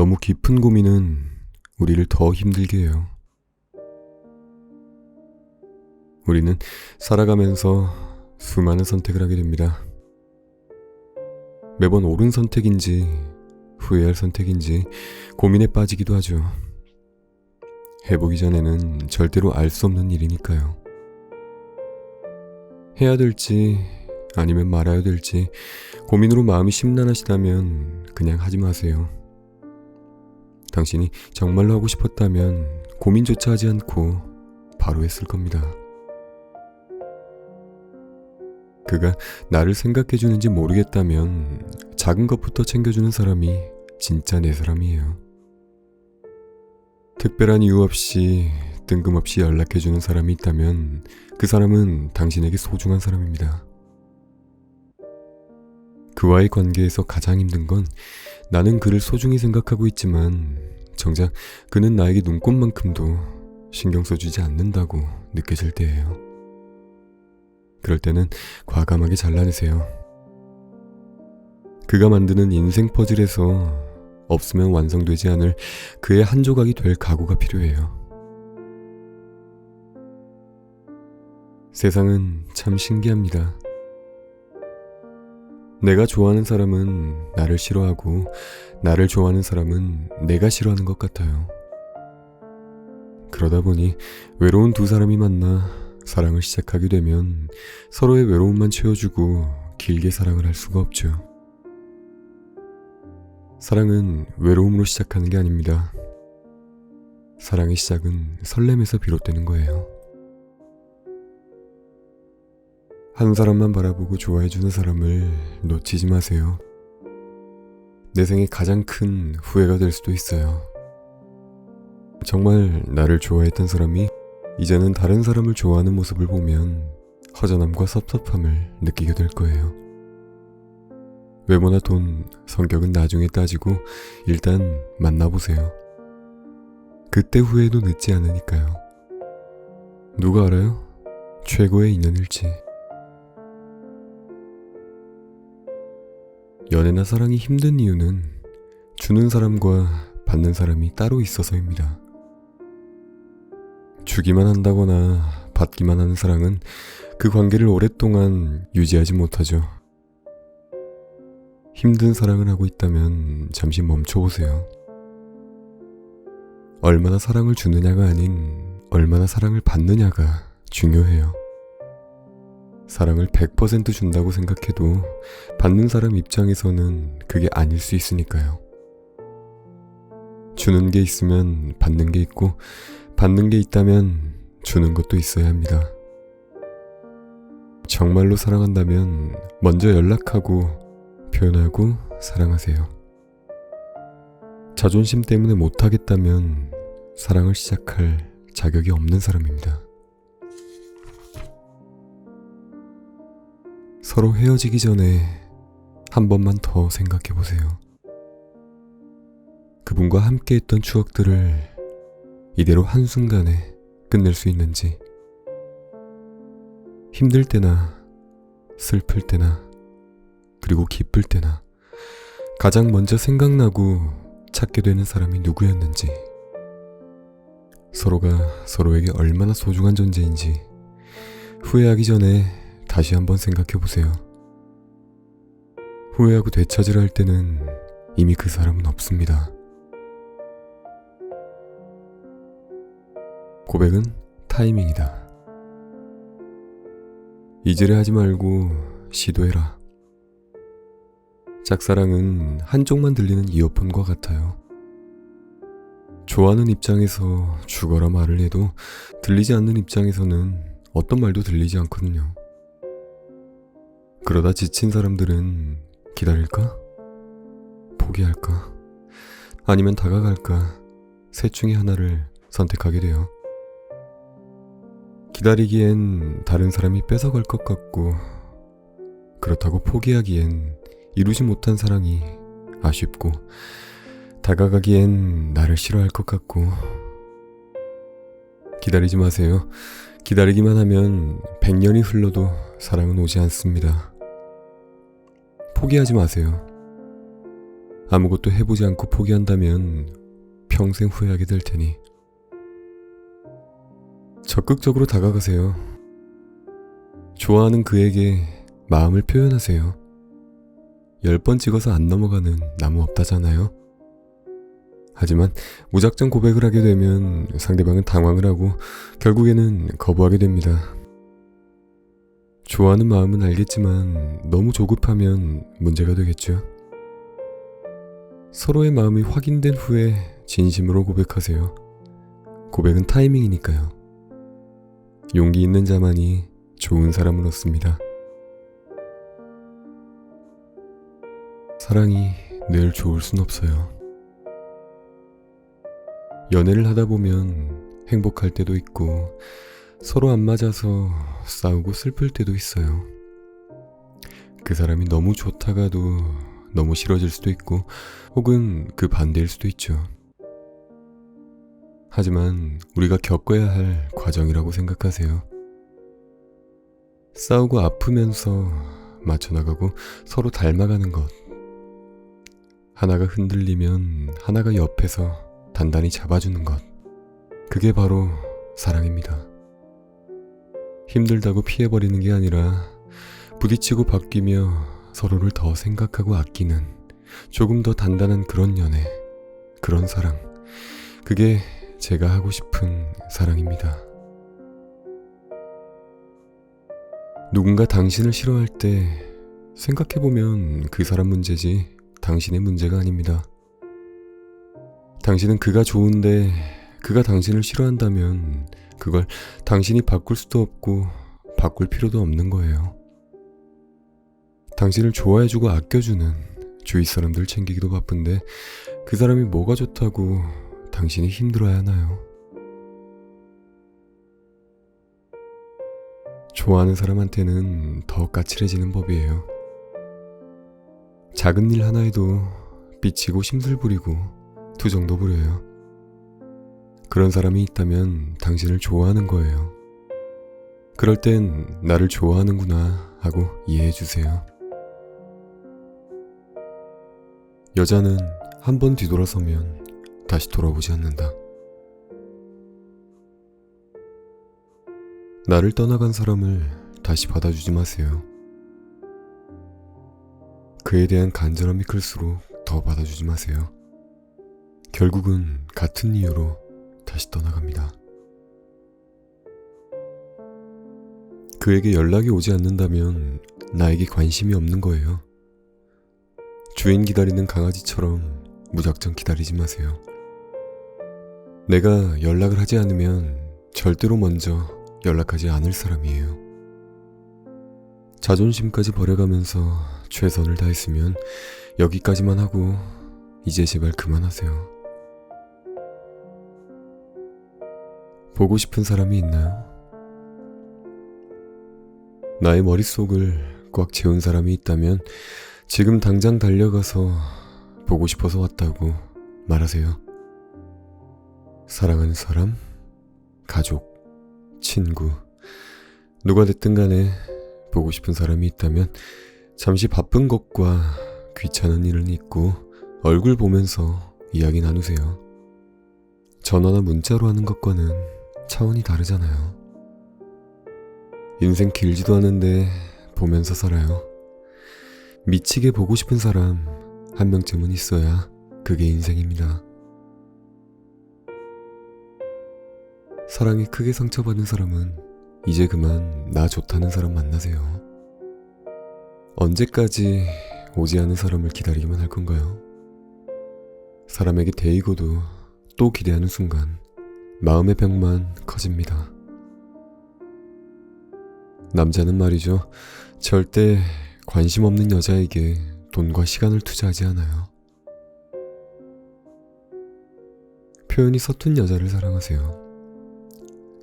너무 깊은 고민은 우리를 더 힘들게 해요. 우리는 살아가면서 수많은 선택을 하게 됩니다. 매번 옳은 선택인지 후회할 선택인지 고민에 빠지기도 하죠. 해보기 전에는 절대로 알 수 없는 일이니까요. 해야 될지 아니면 말아야 될지 고민으로 마음이 심란하시다면 그냥 하지 마세요. 당신이 정말로 하고 싶었다면 고민조차 하지 않고 바로 했을 겁니다. 그가 나를 생각해주는지 모르겠다면 작은 것부터 챙겨주는 사람이 진짜 내 사람이에요. 특별한 이유 없이 뜬금없이 연락해주는 사람이 있다면 그 사람은 당신에게 소중한 사람입니다. 그와의 관계에서 가장 힘든 건 나는 그를 소중히 생각하고 있지만 정작 그는 나에게 눈꼽만큼도 신경 써주지 않는다고 느껴질 때예요. 그럴 때는 과감하게 잘라내세요. 그가 만드는 인생 퍼즐에서 없으면 완성되지 않을 그의 한 조각이 될 각오가 필요해요. 세상은 참 신기합니다. 내가 좋아하는 사람은 나를 싫어하고 나를 좋아하는 사람은 내가 싫어하는 것 같아요. 그러다 보니 외로운 두 사람이 만나 사랑을 시작하게 되면 서로의 외로움만 채워주고 길게 사랑을 할 수가 없죠. 사랑은 외로움으로 시작하는 게 아닙니다. 사랑의 시작은 설렘에서 비롯되는 거예요. 한 사람만 바라보고 좋아해주는 사람을 놓치지 마세요. 내 생에 가장 큰 후회가 될 수도 있어요. 정말 나를 좋아했던 사람이 이제는 다른 사람을 좋아하는 모습을 보면 허전함과 섭섭함을 느끼게 될 거예요. 외모나 돈, 성격은 나중에 따지고 일단 만나보세요. 그때 후회도 늦지 않으니까요. 누가 알아요? 최고의 인연일지. 연애나 사랑이 힘든 이유는 주는 사람과 받는 사람이 따로 있어서입니다. 주기만 한다거나 받기만 하는 사랑은 그 관계를 오랫동안 유지하지 못하죠. 힘든 사랑을 하고 있다면 잠시 멈춰보세요. 얼마나 사랑을 주느냐가 아닌 얼마나 사랑을 받느냐가 중요해요. 사랑을 100% 준다고 생각해도 받는 사람 입장에서는 그게 아닐 수 있으니까요. 주는 게 있으면 받는 게 있고 받는 게 있다면 주는 것도 있어야 합니다. 정말로 사랑한다면 먼저 연락하고 표현하고 사랑하세요. 자존심 때문에 못하겠다면 사랑을 시작할 자격이 없는 사람입니다. 서로 헤어지기 전에 한 번만 더 생각해 보세요. 그분과 함께 했던 추억들을 이대로 한순간에 끝낼 수 있는지. 힘들 때나 슬플 때나 그리고 기쁠 때나 가장 먼저 생각나고 찾게 되는 사람이 누구였는지, 서로가 서로에게 얼마나 소중한 존재인지 후회하기 전에 다시 한번 생각해 보세요. 후회하고 되찾으려 할 때는 이미 그 사람은 없습니다. 고백은 타이밍이다. 잊으려 하지 말고 시도해라. 짝사랑은 한쪽만 들리는 이어폰과 같아요. 좋아하는 입장에서 죽어라 말을 해도 들리지 않는 입장에서는 어떤 말도 들리지 않거든요. 그러다 지친 사람들은 기다릴까? 포기할까? 아니면 다가갈까? 셋 중에 하나를 선택하게 돼요. 기다리기엔 다른 사람이 뺏어갈 것 같고, 그렇다고 포기하기엔 이루지 못한 사랑이 아쉽고, 다가가기엔 나를 싫어할 것 같고. 기다리지 마세요. 기다리기만 하면 100년이 흘러도 사랑은 오지 않습니다. 포기하지 마세요. 아무것도 해보지 않고 포기한다면 평생 후회하게 될 테니 적극적으로 다가가세요. 좋아하는 그에게 마음을 표현하세요. 10번 찍어서 안 넘어가는 나무 없다잖아요. 하지만 무작정 고백을 하게 되면 상대방은 당황을 하고 결국에는 거부하게 됩니다. 좋아하는 마음은 알겠지만 너무 조급하면 문제가 되겠죠. 서로의 마음이 확인된 후에 진심으로 고백하세요. 고백은 타이밍이니까요. 용기 있는 자만이 좋은 사람을 얻습니다. 사랑이 늘 좋을 순 없어요. 연애를 하다 보면 행복할 때도 있고 서로 안 맞아서 싸우고 슬플 때도 있어요. 그 사람이 너무 좋다가도 너무 싫어질 수도 있고 혹은 그 반대일 수도 있죠. 하지만 우리가 겪어야 할 과정이라고 생각하세요. 싸우고 아프면서 맞춰나가고 서로 닮아가는 것. 하나가 흔들리면 하나가 옆에서 단단히 잡아주는 것. 그게 바로 사랑입니다. 힘들다고 피해버리는 게 아니라 부딪히고 바뀌며 서로를 더 생각하고 아끼는 조금 더 단단한 그런 연애, 그런 사랑. 그게 제가 하고 싶은 사랑입니다. 누군가 당신을 싫어할 때 생각해보면 그 사람 문제지 당신의 문제가 아닙니다. 당신은 그가 좋은데 그가 당신을 싫어한다면 그걸 당신이 바꿀 수도 없고 바꿀 필요도 없는 거예요. 당신을 좋아해주고 아껴주는 주위 사람들 챙기기도 바쁜데 그 사람이 뭐가 좋다고 당신이 힘들어야 하나요? 좋아하는 사람한테는 더 까칠해지는 법이에요. 작은 일 하나에도 삐치고 심술 부리고 투정도 부려요. 그런 사람이 있다면 당신을 좋아하는 거예요. 그럴 땐 나를 좋아하는구나 하고 이해해주세요. 여자는 한 번 뒤돌아서면 다시 돌아보지 않는다. 나를 떠나간 사람을 다시 받아주지 마세요. 그에 대한 간절함이 클수록 더 받아주지 마세요. 결국은 같은 이유로 다시 떠나갑니다. 그에게 연락이 오지 않는다면 나에게 관심이 없는 거예요. 주인 기다리는 강아지처럼 무작정 기다리지 마세요. 내가 연락을 하지 않으면 절대로 먼저 연락하지 않을 사람이에요. 자존심까지 버려가면서 최선을 다했으면 여기까지만 하고 이제 제발 그만하세요. 보고 싶은 사람이 있나요? 나의 머릿속을 꽉 채운 사람이 있다면 지금 당장 달려가서 보고 싶어서 왔다고 말하세요. 사랑하는 사람, 가족, 친구, 누가 됐든 간에 보고 싶은 사람이 있다면 잠시 바쁜 것과 귀찮은 일은 잊고 얼굴 보면서 이야기 나누세요. 전화나 문자로 하는 것과는 차원이 다르잖아요. 인생 길지도 않은데 보면서 살아요. 미치게 보고 싶은 사람 한 명쯤은 있어야 그게 인생입니다. 사랑에 크게 상처받은 사람은 이제 그만 나 좋다는 사람 만나세요. 언제까지 오지 않은 사람을 기다리기만 할 건가요? 사람에게 데이고도 또 기대하는 순간 마음의 벽만 커집니다. 남자는 말이죠. 절대 관심 없는 여자에게 돈과 시간을 투자하지 않아요. 표현이 서툰 여자를 사랑하세요.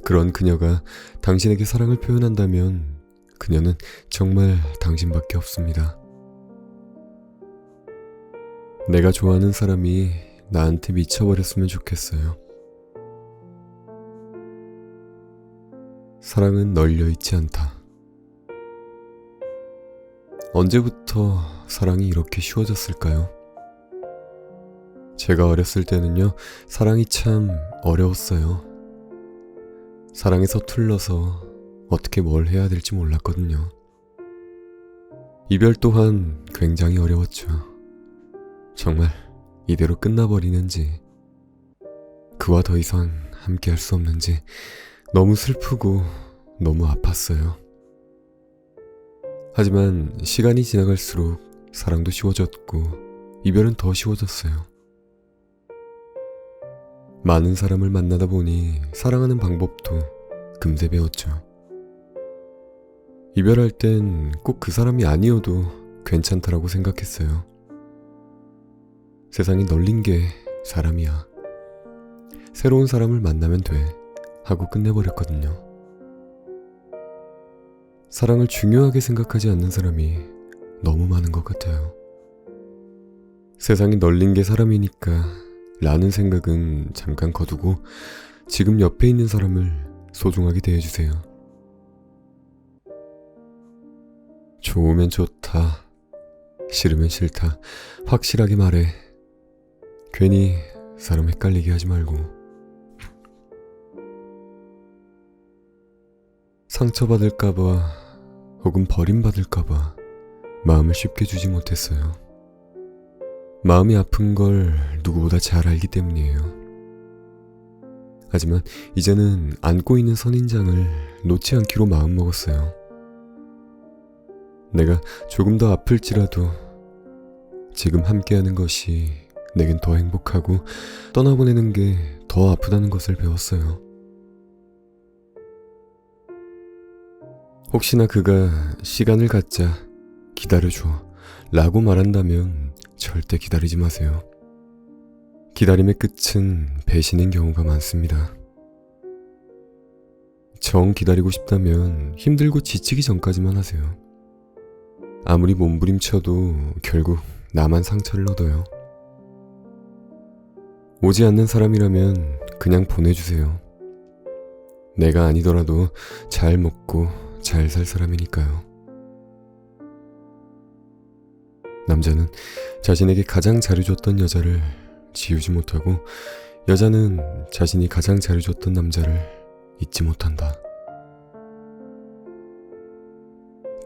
그런 그녀가 당신에게 사랑을 표현한다면 그녀는 정말 당신밖에 없습니다. 내가 좋아하는 사람이 나한테 미쳐버렸으면 좋겠어요. 사랑은 널려있지 않다. 언제부터 사랑이 이렇게 쉬워졌을까요? 제가 어렸을 때는요, 사랑이 참 어려웠어요. 사랑에 서툴러서 어떻게 뭘 해야 될지 몰랐거든요. 이별 또한 굉장히 어려웠죠. 정말 이대로 끝나버리는지, 그와 더 이상 함께 할 수 없는지 너무 슬프고 너무 아팠어요. 하지만 시간이 지나갈수록 사랑도 쉬워졌고 이별은 더 쉬워졌어요. 많은 사람을 만나다 보니 사랑하는 방법도 금세 배웠죠. 이별할 땐 꼭 그 사람이 아니어도 괜찮다라고 생각했어요. 세상이 널린 게 사람이야. 새로운 사람을 만나면 돼 하고 끝내버렸거든요. 사랑을 중요하게 생각하지 않는 사람이 너무 많은 것 같아요. 세상이 널린 게 사람이니까 라는 생각은 잠깐 거두고 지금 옆에 있는 사람을 소중하게 대해주세요. 좋으면 좋다, 싫으면 싫다 확실하게 말해. 괜히 사람 헷갈리게 하지 말고. 상처받을까봐 혹은 버림받을까봐 마음을 쉽게 주지 못했어요. 마음이 아픈 걸 누구보다 잘 알기 때문이에요. 하지만 이제는 안고 있는 선인장을 놓지 않기로 마음먹었어요. 내가 조금 더 아플지라도 지금 함께하는 것이 내겐 더 행복하고 떠나보내는 게 더 아프다는 것을 배웠어요. 혹시나 그가 시간을 갖자, 기다려줘 라고 말한다면 절대 기다리지 마세요. 기다림의 끝은 배신인 경우가 많습니다. 정 기다리고 싶다면 힘들고 지치기 전까지만 하세요. 아무리 몸부림쳐도 결국 나만 상처를 얻어요. 오지 않는 사람이라면 그냥 보내주세요. 내가 아니더라도 잘 먹고 잘 살 사람이니까요. 남자는 자신에게 가장 잘해줬던 여자를 지우지 못하고, 여자는 자신이 가장 잘해줬던 남자를 잊지 못한다.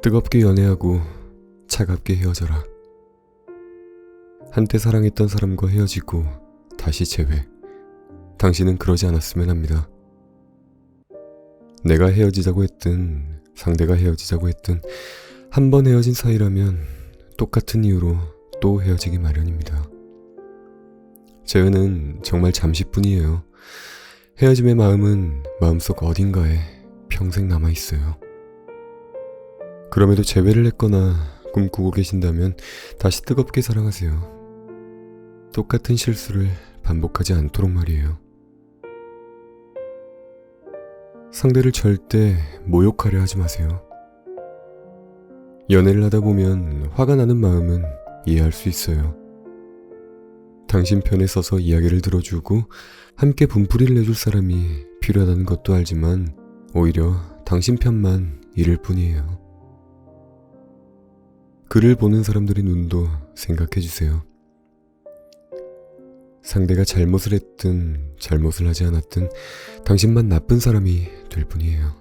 뜨겁게 연애하고 차갑게 헤어져라. 한때 사랑했던 사람과 헤어지고 다시 재회. 당신은 그러지 않았으면 합니다. 내가 헤어지자고 했든 상대가 헤어지자고 했든 한 번 헤어진 사이라면 똑같은 이유로 또 헤어지기 마련입니다. 재회는 정말 잠시뿐이에요. 헤어짐의 마음은 마음속 어딘가에 평생 남아있어요. 그럼에도 재회를 했거나 꿈꾸고 계신다면 다시 뜨겁게 사랑하세요. 똑같은 실수를 반복하지 않도록 말이에요. 상대를 절대 모욕하려 하지 마세요. 연애를 하다 보면 화가 나는 마음은 이해할 수 있어요. 당신 편에 서서 이야기를 들어주고 함께 분풀이를 해줄 사람이 필요하다는 것도 알지만 오히려 당신 편만 잃을 뿐이에요. 그를 보는 사람들의 눈도 생각해주세요. 상대가 잘못을 했든 잘못을 하지 않았든 당신만 나쁜 사람이 될 뿐이에요.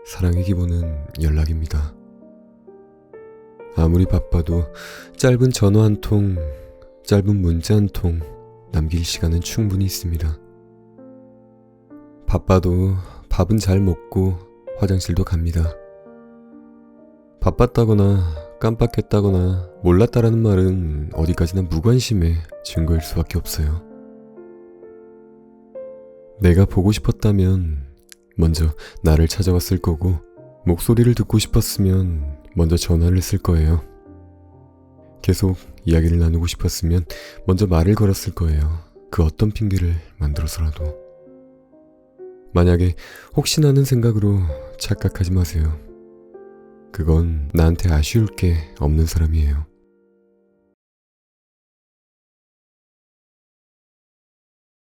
사랑의 기본은 연락입니다. 아무리 바빠도 짧은 전화 한 통, 짧은 문자 한 통 남길 시간은 충분히 있습니다. 바빠도 밥은 잘 먹고 화장실도 갑니다. 바빴다거나 깜빡했다거나 몰랐다라는 말은 어디까지나 무관심의 증거일 수밖에 없어요. 내가 보고 싶었다면 먼저 나를 찾아왔을 거고, 목소리를 듣고 싶었으면 먼저 전화를 했을 거예요. 계속 이야기를 나누고 싶었으면 먼저 말을 걸었을 거예요. 그 어떤 핑계를 만들어서라도. 만약에 혹시나 하는 생각으로 착각하지 마세요. 그건 나한테 아쉬울 게 없는 사람이에요.